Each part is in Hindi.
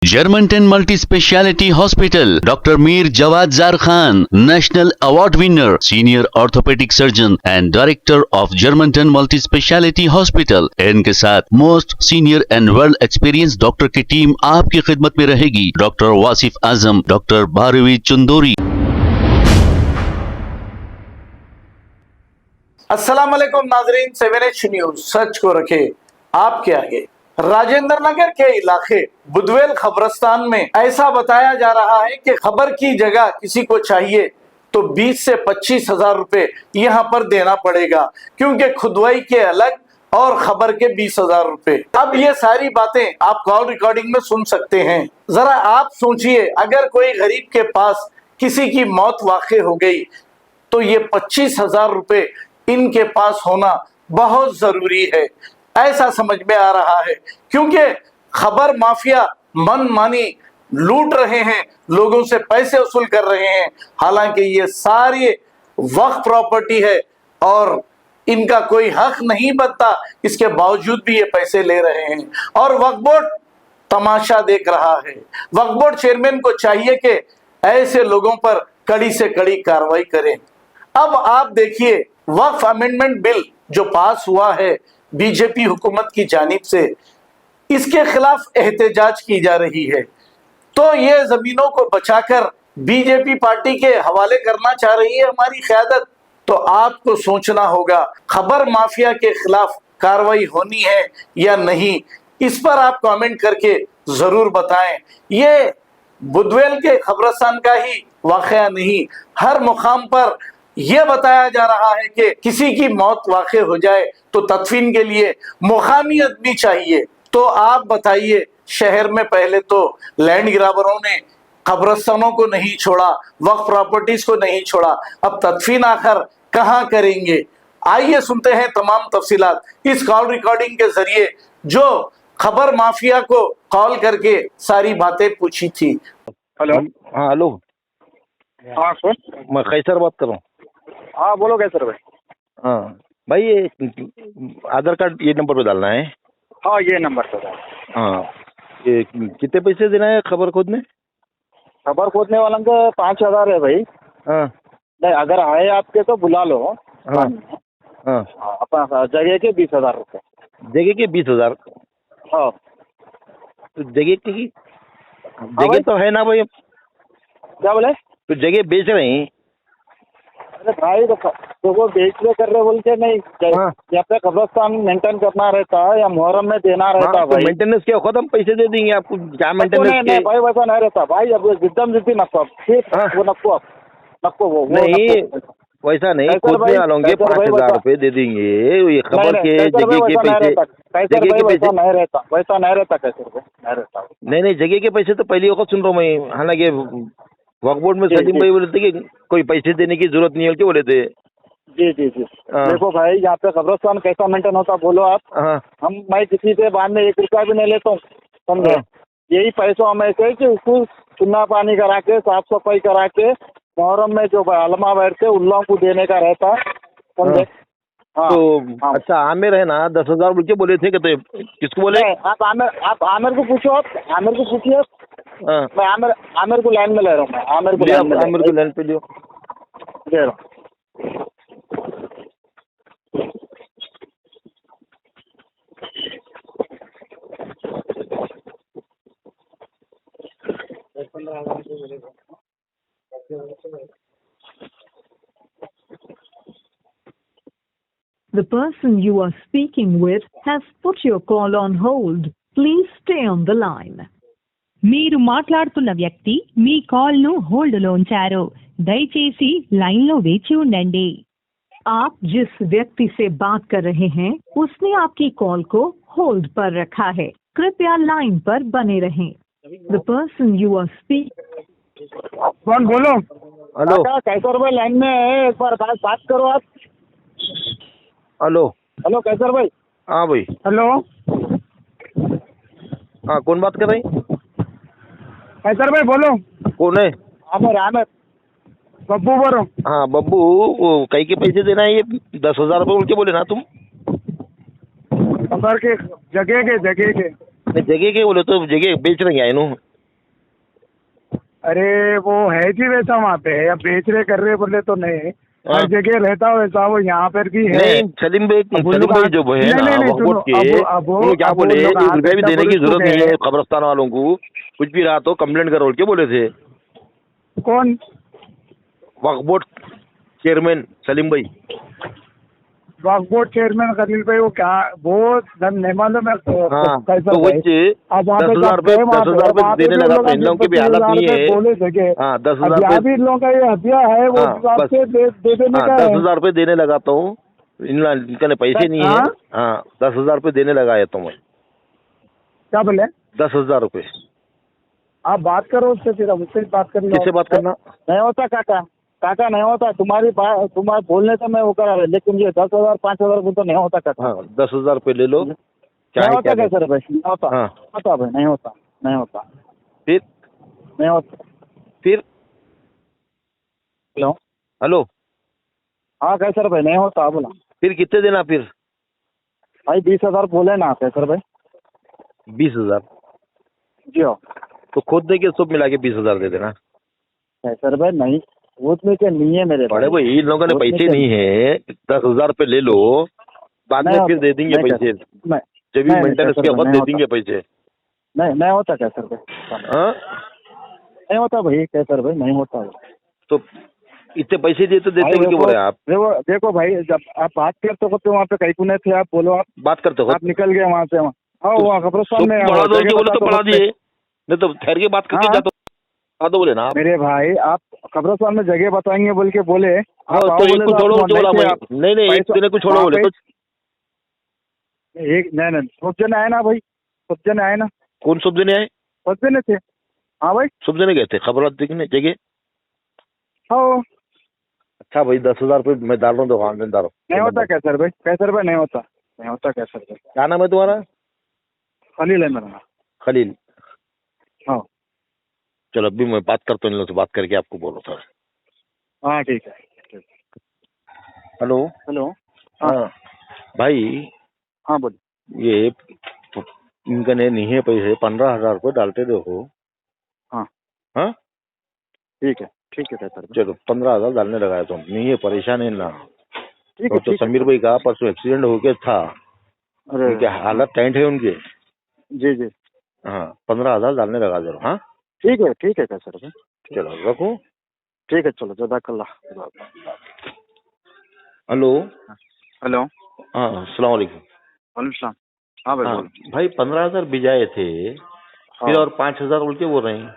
Germantown Multi Speciality Hospital, Dr. Mir Jawad Zar Khan, National Award winner, Senior Orthopedic Surgeon and Director of Germantown Multi Speciality Hospital। इनके साथ most senior and world experience doctor की टीम आपकी खिदमत में रहेगी। Doctor Wasif Azam, doctor Bharvi Chandori. अस्सलाम वालेकुम नाजरीन, 7H न्यूज सच को रखे आपके आगे। राजेंद्र नगर के इलाके बुधवेल खबरस्तान में ऐसा बताया जा रहा है कि खबर की जगह किसी को चाहिए तो 20 से 25 हजार रुपए यहाँ पर देना पड़ेगा, क्योंकि खुदवाई के अलग और खबर के 20 हजार रुपए। अब ये सारी बातें आप कॉल रिकॉर्डिंग में सुन सकते हैं। जरा आप सोचिए, अगर कोई गरीब के पास किसी की मौत वाक़ई हो गई तो ये 25 हजार रुपए इनके पास होना बहुत जरूरी है, ऐसा समझ में आ रहा है। क्योंकि खबर माफिया मनमानी लूट रहे हैं, लोगों से पैसे वसूल कर रहे हैं। हालांकि ये सारी वक्फ प्रॉपर्टी है और इनका कोई हक नहीं बनता, इसके बावजूद भी ये पैसे ले रहे हैं और वक्फ बोर्ड तमाशा देख रहा है। वक्फ बोर्ड चेयरमैन को चाहिए कि ऐसे लोगों पर कड़ी से कड़ी कार्रवाई करें। अब आप देखिए, वक्फ अमेंडमेंट बिल जो पास हुआ है बीजेपी हुकूमत की जानिब से, इसके खिलाफ एहतजाज की जा रही है। तो ये जमीनों को बचाकर बीजेपी पार्टी के हवाले करना चाह रही है हमारी क़यादत। तो आपको सोचना होगा, खबर माफिया के खिलाफ कार्रवाई होनी है या नहीं, इस पर आप कमेंट करके जरूर बताएं। ये बुधवेल के खबरस्तान का ही वाकया नहीं, हर मुकाम पर यह बताया जा रहा है कि किसी की मौत वाक़ई हो जाए तो तदफीन के लिए मुकामी आदमी चाहिए। तो आप बताइए, शहर में पहले तो लैंड ग्राबरों ने कब्रस्तानों को नहीं छोड़ा, वक्फ प्रॉपर्टीज को नहीं छोड़ा, अब तदफीन आखिर कहाँ करेंगे? आइए सुनते हैं तमाम तफसीलात इस कॉल रिकॉर्डिंग के जरिए जो खबर माफिया को कॉल करके सारी बातें पूछी थी। हेलो। हाँ हेलो। हाँ सर, मैं कैसर बात कर रहा हूँ। हाँ बोलो कैसर भाई। हाँ भाई, ये आधार कार्ड ये नंबर पे डालना है। हाँ ये नंबर पर है। हाँ, ये कितने पैसे देना है खबर खोदने? खबर खोदने वाला का 5,000 है भाई। हाँ नहीं, अगर आए आपके तो बुला लो। हाँ हाँ, अपना जगह के 20,000 रुपये। जगह के 20,000? हाँ तो जगह तो है ना भाई? क्या बोले? तो जगह बेच रहे हैं? अरे भाई तो वो बेचने कर रहे बोल के नहीं, हाँ। यहाँ पे कब्रस्तान मेंटेन करना रहता है या मुहर्रम में देना रहता है भाई। मेंटेनेंस क्या खत्म, पैसे दे देंगे आपको। क्या मेंटेनेंस नहीं भाई, वैसा नहीं रहता भाई। अब जिद्दम जिद्दी नको वो नको नको वो नहीं, वैसा नहीं। खोदने वालों के 5,000 रुपए दे देंगे। ये खबर के जगह के पैसे, जगह के पैसे नहीं रहता, वैसा नहीं रहता। कैसे नहीं रहता? नहीं, जगह के पैसे तो पहली वक्त सुन रहा हूँ मैं। हालांकि वक्फ बोर्ड में सलीम भाई बोले थे कि कोई पैसे देने की जरूरत नहीं है, क्या बोले थे? जी जी जी। देखो भाई, यहाँ पे कब्रस्तान कैसा मेंटेन होता बोलो आप। मैं किसी से बाद में 1 रुपया भी नहीं लेता हूँ, समझे? यही पैसों हम ऐसे कि उसको चुना पानी करा के साफ सफाई करा के मुहर्रम में जो अलमा बैठते उन लोगों को देने का रहता, समझे? तो अच्छा, आमिर है ना, 10,000 बोल के बोले थे। कहते किसको बोले? आप आमिर को पूछो, आप आमिर को पूछिए। मैं आमिर को लाइन में ले रहा हूँ। मैं आमिर को लाइन पे लियो, दे रहा हूँ। The person you are speaking with has put your call on hold. Please stay on the line. మీరు మాట్లాడుతున్న వ్యక్తి మీ కాల్ ను హోల్డ్ లో ఉంచారు. దయచేసి లైన్ లో వేచి ఉండండి. आप जिस व्यक्ति से बात कर रहे हैं उसने आपकी कॉल को होल्ड पर रखा है, कृपया लाइन पर बने रहें। The person you are speaking। कौन बोलो? हेलो। कैसर भाई लाइन में है, एक बार बात करो आप। हेलो हेलो कैसर भाई। हाँ भाई। हेलो। हाँ, कौन बात कर रहे हैं? कैसर भाई बोलो। कौन है? आमिर बब्बू बोलो। हाँ बब्बू, वो कई के पैसे देना है? ये 10,000 रुपये बोल के बोले ना तुम? खबर के जगह के जगह के बोले तो जगह बेच रहे हैं। अरे वो है जी वैसा वहाँ पे, अब बेच रहे कर रहे बोले तो नहीं, हर जगह रहता वैसा, वो यहाँ पर भी है। नहीं सलीम भाई जो है ना वक्फ के उन्होंने क्या बोले, 1 रुपया भी देने की जरूरत नहीं है कब्रिस्तान वालों को, कुछ भी रहा तो कंप्लेंट करो क्या बोले थे? कौन? वक्फ बोर्ड चेयरमैन सलीम भाई। वक्फ बोर्ड चेयरमैन खलील भाई, वो क्या वो नहीं मालूम है। तो वही 10,000 रुपये देने लगा तो इन लोगों की भी हालत नहीं है। बोले थे 10,000 इन लोगों का ये हत्या है, वो हिसाब से दे देने का है। 10,000 रुपये देने लगा तो इनका पैसे नहीं है। हाँ 10,000 रुपये देने लगा है तो मैं। क्या बोले? 10,000 रुपये। आप बात करो उससे, फिर उससे बात कर लो। किससे बात करना? नहीं होता काका नहीं होता, तुम्हारे बोलने से मैं वो करा रहा, लेकिन ये 10,000 5,000 रुपये तो नहीं होता काका। हाँ 10,000 रुपये ले लो। क्या होता कैसे भाई? नहीं होता। होता भाई, नहीं होता। फिर नहीं होता। फिर हेलो हाँ कैसर भाई, नहीं होता बोला। फिर कितने देना फिर? भाई 20,000 बोले ना कैसर भाई। 20,000 जी हो। तो खोदने के सब मिला के 20,000 दे देना। कैसर भाई नहीं, खोदने के नहीं है मेरे बड़े भाई, इन लोगों ने पैसे नहीं है, 10,000 रुपये ले लो, बाद में फिर दे देंगे पैसे, जब भी मेंटेनेंस के बाद दे देंगे पैसे। नहीं होता कैसर भाई, नहीं होता भाई कैसर भाई, नहीं होता। तो इतने पैसे दिए तो देते क्यों बोले आप? देखो भाई, जब आप बात करते हो तो वहाँ पे कहीं कुने थे, आप बोलो, आप बात करते हो, आप निकल गए वहाँ से। हाँ वहाँ कब्रिस्तान में बढ़ा दो बोले तो बढ़ा दिए, नहीं तो ठहर के बात करके जाते तो बोले ना आप। मेरे भाई आप कब्रिस्तान में जगह बताएंगे बोल के बोले, तो एक को छोड़ो बोला भाई। नहीं एक जने को छोड़ो बोले तो एक नहीं सब जने आए ना भाई, सब जने आए ना। कौन सब जने आए? सब जने थे। हाँ भाई सब जने गए थे खबर देखने जगह। हाँ अच्छा भाई 10,000 रुपये मैं डाल रहा हूँ दुकानदार। नहीं होता कैसर भाई, कैसर भाई नहीं होता कैसर भाई। क्या नाम है तुम्हारा? खलील है मेरा नाम। खलील। हाँ चलो अभी मैं बात करता हूँ इन लोगों से, बात करके आपको बोलो सर। हाँ ठीक है। हेलो हाँ भाई। हाँ बोलिए। ये इनका नहीं है पैसे, 15,000 रुपये डालते देखो। हाँ ठीक है सर। चलो 15,000 डालने लगाया तुम, नहीं है परेशान है ना। तो समीर भाई का परसों एक्सीडेंट हो गया था, उनकी हालत टेंट है उनके। जी हाँ 15,000 डालने लगा दो। हाँ ठीक है सर भाई। चलो रखो। ठीक है चलो, जज़ाकल्लाह। हेलो हाँ अस्सलाम वालेकुम। वालेकुम। हाँ भाई। भाई 15,000 भिजाए थे, फिर और 5,000 उल्टे बोल रहे हैं।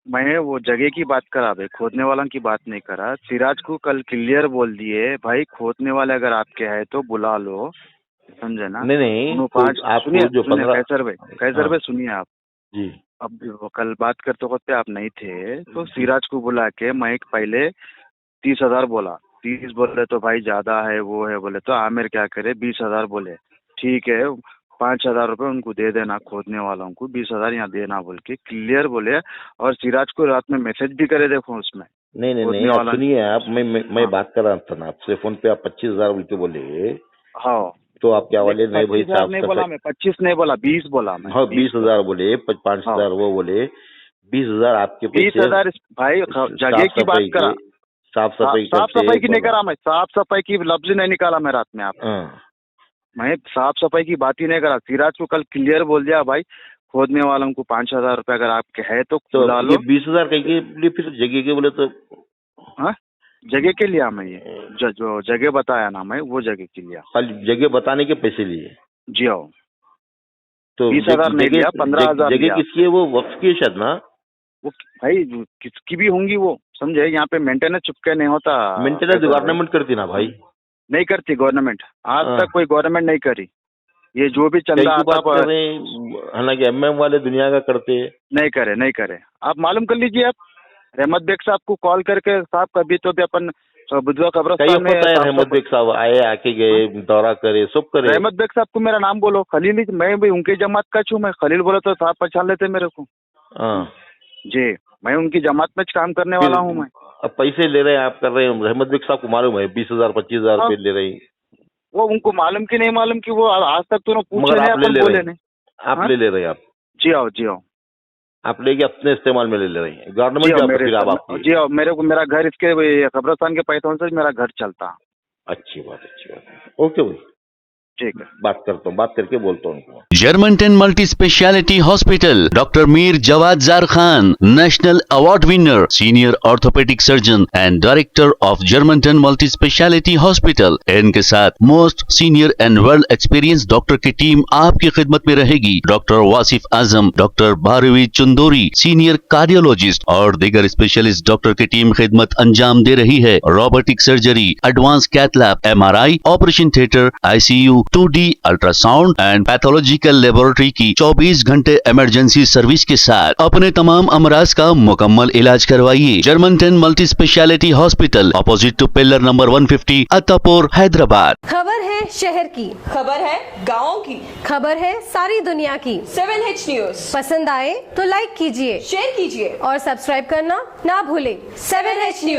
मैं वो जगह की बात करा भाई, खोदने वाला की बात नहीं करा। सिराज को कल क्लियर बोल दिए भाई, खोदने वाले अगर आपके है तो बुला लो, समझे ना? नहीं आप सुनिए कैसर भाई सुनिए आप जी। अब वो कल बात करते वक्त आप नहीं थे, तो सिराज को बुला के मैं पहले 30,000 बोला, 30 बोले तो भाई ज्यादा है वो है बोले, तो आमिर क्या करे 20,000 बोले। ठीक है 5,000 रुपये उनको दे देना, खोदने वालों को 20,000 यहाँ देना बोल के क्लियर बोले। और सिराज को रात में मैसेज भी करे देखो उसमें। नहीं आप सुनिए, आप मैं बात कर रहा था ना आपसे फोन पे, आप 25,000 बोल के बोले। हाँ तो आप क्या वाले? नहीं भाई साहब नहीं बोला मैं, 25 नहीं बोला, 20 बोला मैं। हाँ 20,000 बोले, 5,000 वो बोले, 20,000 आपके 20,000 भाई जगह की बात करा, साफ सफाई की नहीं करा मैं, साफ सफाई की लफ्ज नहीं निकाला मैं रात में आप। मैं साफ सफाई की बात ही नहीं करा। सिराज को कल क्लियर बोल दिया भाई, खोदने वालों को 5,000 रुपये अगर आपके है तो खुला लो। 20,000 के लिए फिर जगह के बोले तो? हाँ जगह के लिया मैं, ये जो जगह बताया ना मैं, वो जगह के लिया। खाली जगह बताने के पैसे लिए? जी हाँ। तो 20,000 नहीं लिया, 15,000 जगह किसकी है? वो वक्फ की है शायद ना? वो भाई किसकी भी होंगी वो, समझे? यहाँ पे मेंटेनेंस चुपके नहीं होता। मेंटेनेंस गवर्नमेंट करती ना भाई? नहीं करती गवर्नमेंट, आज तक कोई गवर्नमेंट नहीं करी। ये जो भी चल रहा था, हालांकि एमएम वाले दुनिया का करते, नहीं करे। आप मालूम कर लीजिए, आप रहमत बेग साहब को कॉल करके, साहब कभी तो भी अपन बुधवा कब्रिस्तान में रहमत बेग साहब आए, आके गए, दौरा करे, सब करे। रहमत बेग साहब को मेरा नाम बोलो, खलील, मैं भी उनकी जमात का छूँ। मैं खलील बोला तो साहब पहचान लेते मेरे को। जी मैं उनकी जमात में काम करने वाला हूँ। मैं अब पैसे ले रहे हैं आप, कर रहे हैं। रहमत बेग साहब को मालूम है 20,000 25,000 रुपये ले रही। वो उनको मालूम कि नहीं मालूम कि वो आज तक तो पूछे नहीं, बोले नहीं। आप ले ले रहे हैं आप? जी आओ। आप लेके अपने इस्तेमाल में ले रही हैं, गवर्नमेंट आपकी। जी और मेरे को मेरा घर इसके कब्रिस्तान के पैसों से मेरा घर चलता। अच्छी बात है। ओके भाई, ठीक है, बात करता हूँ, बात करके बोलता हूँ उनको। Germantown multi speciality hospital, doctor Mir Jawad Jar Khan, national award winner, senior orthopaedic surgeon and director of Germantown multi speciality hospital. इनके साथ most senior and world experience doctor की टीम आपकी खिदमत में रहेगी। Doctor Wasif Azam, doctor Bharvi Chandori, senior cardiologist और दीगर स्पेशलिस्ट डॉक्टर की टीम खिदमत अंजाम दे रही है। Robotic surgery, advance cath lab, MRI, operation theatre, ICU, 2D ultrasound and pathological laboratory की 24 घंटे इमरजेंसी सर्विस के साथ अपने तमाम अमराज का मुकम्मल इलाज करवाइए। Germanten multi speciality hospital, opposite to pillar number 150, Attapur, Hyderabad. खबर है शहर की, खबर है गाँव की, खबर है सारी दुनिया की। 7H न्यूज पसंद आए तो लाइक कीजिए, शेयर कीजिए और सब्सक्राइब करना ना भूले। 7H news.